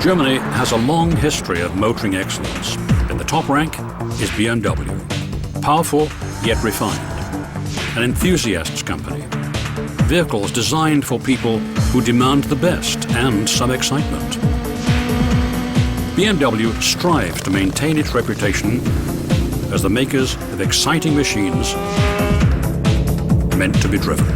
Germany has a long history of motoring excellence. In the top rank is BMW, powerful yet refined, an enthusiast's company. Vehicles designed for people who demand the best and some excitement. BMW strives to maintain its reputation as the makers of exciting machines meant to be driven.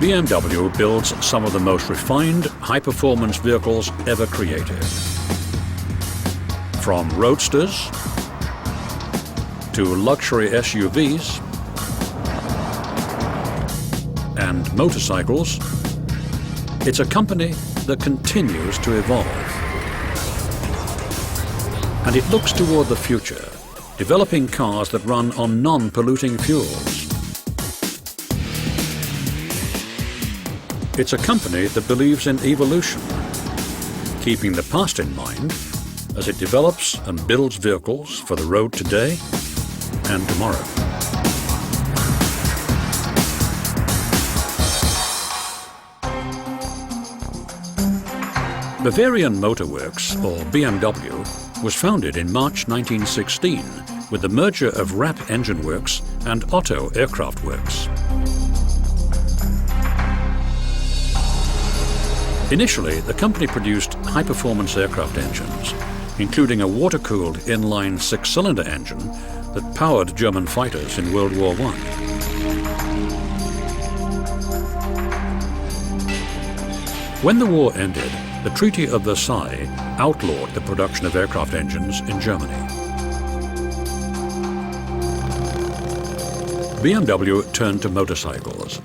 BMW builds some of the most refined, high-performance vehicles ever created. From roadsters to luxury SUVs and motorcycles, it's a company that continues to evolve. And it looks toward the future, developing cars that run on non-polluting fuels. It's a company that believes in evolution, keeping the past in mind as it develops and builds vehicles for the road today and tomorrow. Bavarian Motor Works, or BMW, was founded in March 1916 with the merger of Rapp Engine Works and Otto Aircraft Works. Initially, the company produced high-performance aircraft engines, including a water-cooled inline six-cylinder engine that powered German fighters in World War I. When the war ended, the Treaty of Versailles outlawed the production of aircraft engines in Germany. BMW turned to motorcycles,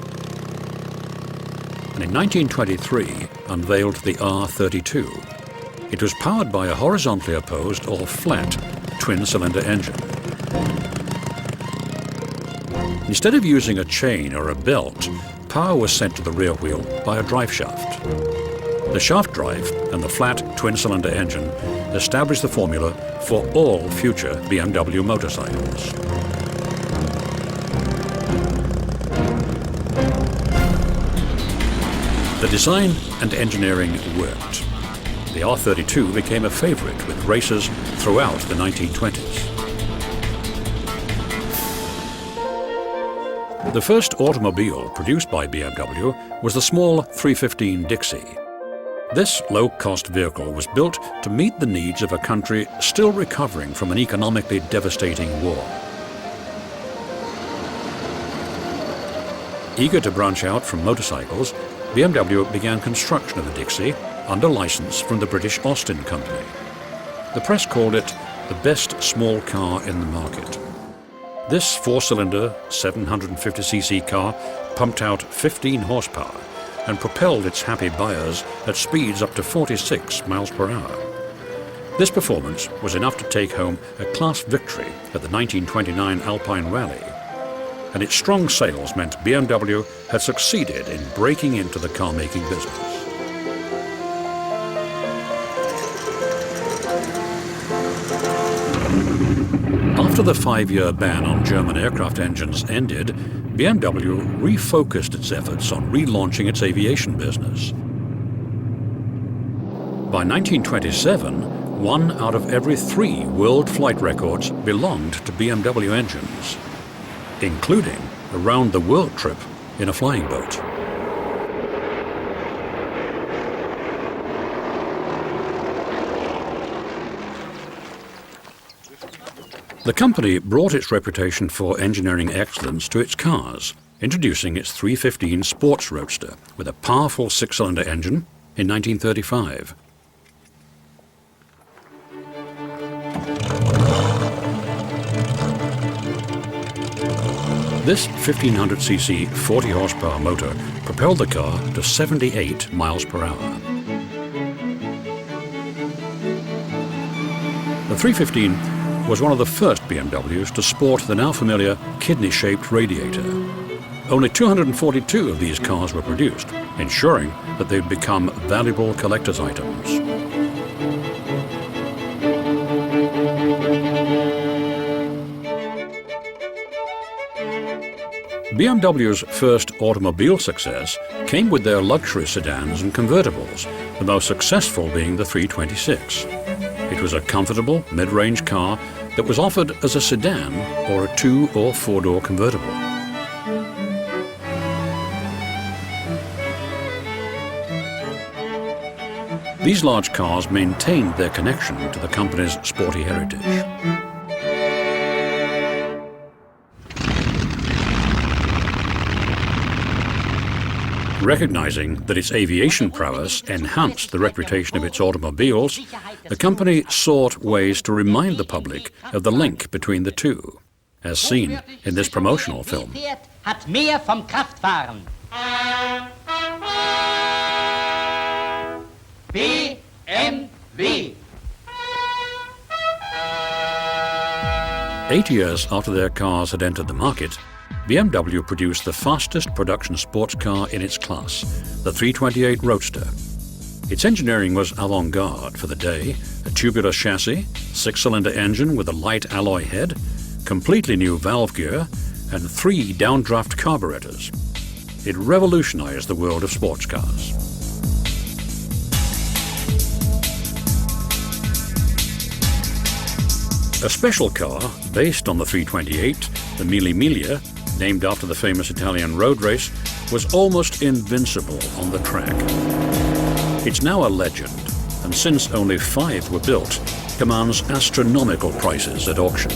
and in 1923 unveiled the R32. It was powered by a horizontally opposed or flat twin-cylinder engine. Instead of using a chain or a belt, power was sent to the rear wheel by a drive shaft. The shaft drive and the flat twin-cylinder engine established the formula for all future BMW motorcycles. The design and engineering worked. The R32 became a favorite with racers throughout the 1920s. The first automobile produced by BMW was the small 315 Dixie. This low-cost vehicle was built to meet the needs of a country still recovering from an economically devastating war. Eager to branch out from motorcycles, BMW began construction of the Dixie under license from the British Austin Company. The press called it the best small car in the market. This four-cylinder, 750cc car pumped out 15 horsepower and propelled its happy buyers at speeds up to 46 miles per hour. This performance was enough to take home a class victory at the 1929 Alpine Rally. And its strong sales meant BMW had succeeded in breaking into the car-making business. After the 5-year ban on German aircraft engines ended, BMW refocused its efforts on relaunching its aviation business. By 1927, 1 out of every 3 world flight records belonged to BMW engines, including a round-the-world trip in a flying boat. The company brought its reputation for engineering excellence to its cars, introducing its 315 sports roadster with a powerful 6-cylinder engine in 1935. This 1500cc 40 horsepower motor propelled the car to 78 miles per hour. The 315 was one of the first BMWs to sport the now familiar kidney-shaped radiator. Only 242 of these cars were produced, ensuring that they'd become valuable collector's items. BMW's first automobile success came with their luxury sedans and convertibles, the most successful being the 326. It was a comfortable, mid-range car that was offered as a sedan or a 2- or 4-door convertible. These large cars maintained their connection to the company's sporty heritage. Recognizing that its aviation prowess enhanced the reputation of its automobiles, the company sought ways to remind the public of the link between the two, as seen in this promotional film. Hat mehr vom Kraftfahren. BMW. 8 years after their cars had entered the market, BMW produced the fastest production sports car in its class, the 328 Roadster. Its engineering was avant-garde for the day: a tubular chassis, 6-cylinder engine with a light alloy head, completely new valve gear, and 3 downdraft carburetors. It revolutionized the world of sports cars. A special car based on the 328, the Mille Miglia, named after the famous Italian road race, was almost invincible on the track. It's now a legend, and since only 5 were built, commands astronomical prices at auction.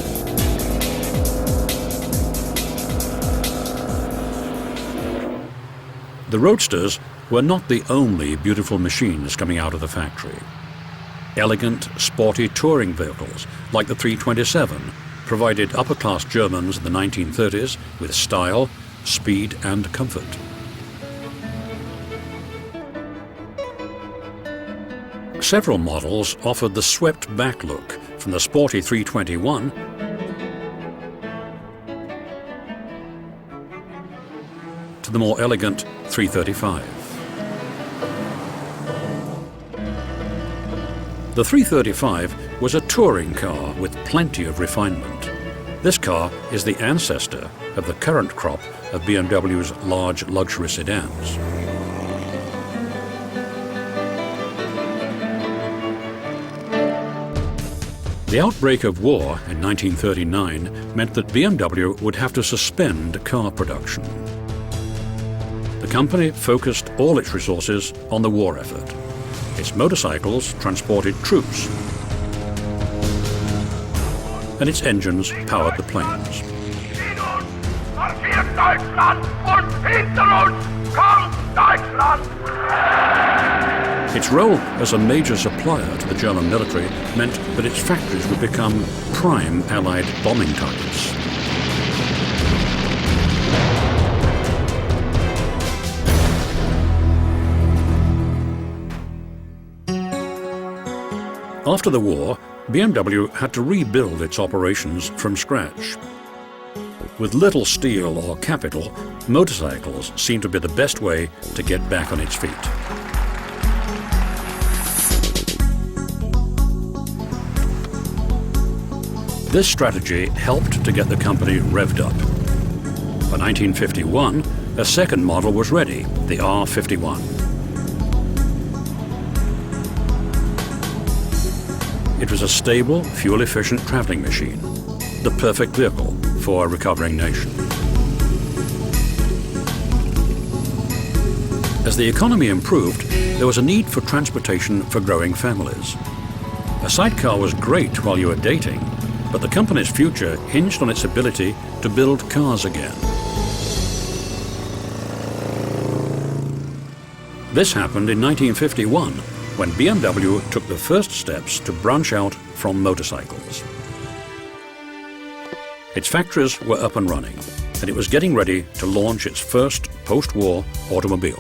The Roadsters were not the only beautiful machines coming out of the factory. Elegant, sporty touring vehicles like the 327 provided upper-class Germans in the 1930s with style, speed and comfort. Several models offered the swept-back look, from the sporty 321 to the more elegant 335. The 335 was a touring car with plenty of refinement. This car is the ancestor of the current crop of BMW's large luxury sedans. The outbreak of war in 1939 meant that BMW would have to suspend car production. The company focused all its resources on the war effort. Its motorcycles transported troops, and its engines powered the planes. Its role as a major supplier to the German military meant that its factories would become prime Allied bombing targets. After the war, BMW had to rebuild its operations from scratch. With little steel or capital, motorcycles seemed to be the best way to get back on its feet. This strategy helped to get the company revved up. By 1951, a second model was ready, the R51. It was a stable, fuel-efficient traveling machine, the perfect vehicle for a recovering nation. As the economy improved, there was a need for transportation for growing families. A sidecar was great while you were dating, but the company's future hinged on its ability to build cars again. This happened in 1951, when BMW took the first steps to branch out from motorcycles. Its factories were up and running, and it was getting ready to launch its first post-war automobile.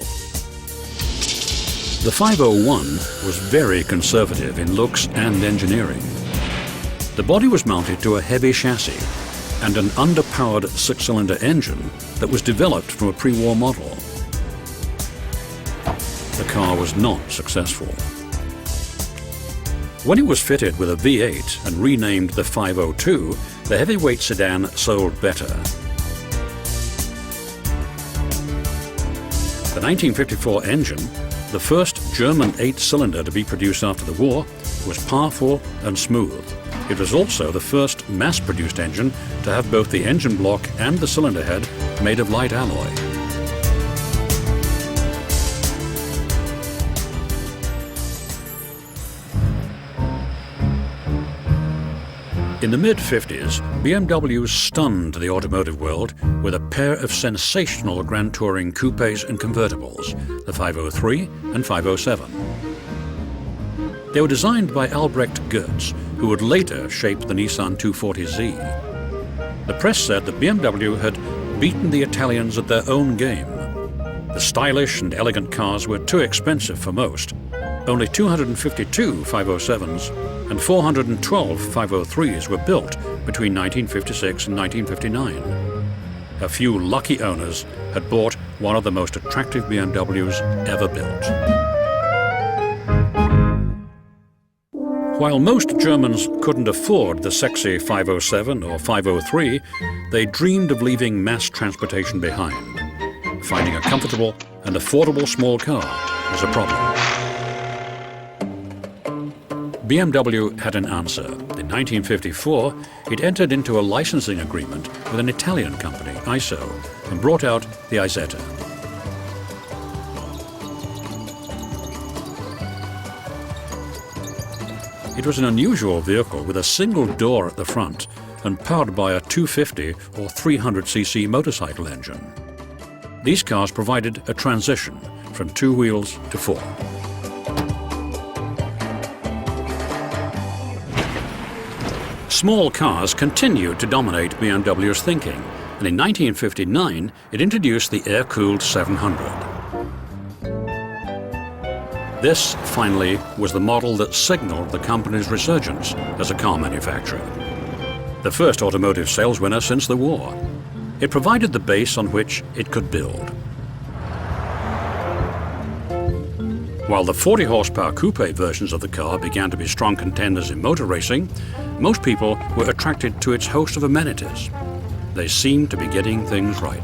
The 501 was very conservative in looks and engineering. The body was mounted to a heavy chassis and an underpowered six-cylinder engine that was developed from a pre-war model. The car was not successful. When it was fitted with a V8 and renamed the 502, the heavyweight sedan sold better. The 1954 engine, the first German 8-cylinder to be produced after the war, was powerful and smooth. It was also the first mass-produced engine to have both the engine block and the cylinder head made of light alloy. In the mid-50s, BMW stunned the automotive world with a pair of sensational Grand Touring coupes and convertibles, the 503 and 507. They were designed by Albrecht Goetz, who would later shape the Nissan 240Z. The press said that BMW had beaten the Italians at their own game. The stylish and elegant cars were too expensive for most. Only 252 507s and 412 503s were built between 1956 and 1959. A few lucky owners had bought one of the most attractive BMWs ever built. While most Germans couldn't afford the sexy 507 or 503, they dreamed of leaving mass transportation behind. Finding a comfortable and affordable small car was a problem. BMW had an answer. In 1954, it entered into a licensing agreement with an Italian company, ISO, and brought out the Isetta. It was an unusual vehicle with a single door at the front and powered by a 250 or 300cc motorcycle engine. These cars provided a transition from two wheels to four. Small cars continued to dominate BMW's thinking, and in 1959 it introduced the air-cooled 700. This, finally, was the model that signaled the company's resurgence as a car manufacturer. The first automotive sales winner since the war. It provided the base on which it could build. While the 40-horsepower coupe versions of the car began to be strong contenders in motor racing, most people were attracted to its host of amenities. They seemed to be getting things right.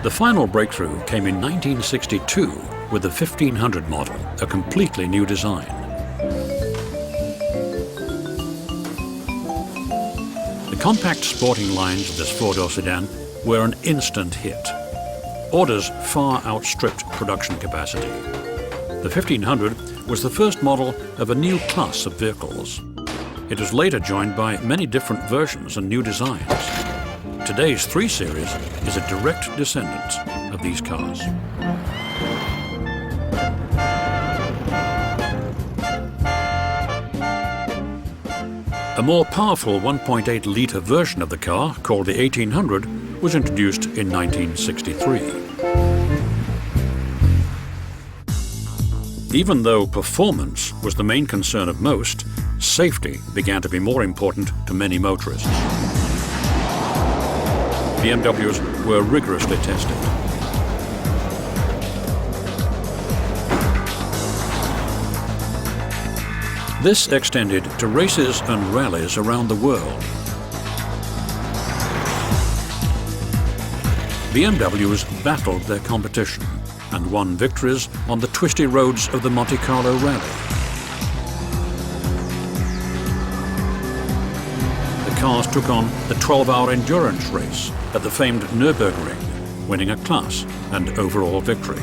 The final breakthrough came in 1962 with the 1500 model, a completely new design. The compact sporting lines of this four-door sedan were an instant hit. Orders far outstripped production capacity. The 1500 was the first model of a new class of vehicles. It was later joined by many different versions and new designs. Today's 3 Series is a direct descendant of these cars. A more powerful 1.8-litre version of the car, called the 1800, was introduced in 1963. Even though performance was the main concern of most, safety began to be more important to many motorists. BMWs were rigorously tested. This extended to races and rallies around the world. BMWs battled their competition and won victories on the twisty roads of the Monte Carlo Rally. The cars took on the 12-hour endurance race at the famed Nürburgring, winning a class and overall victory.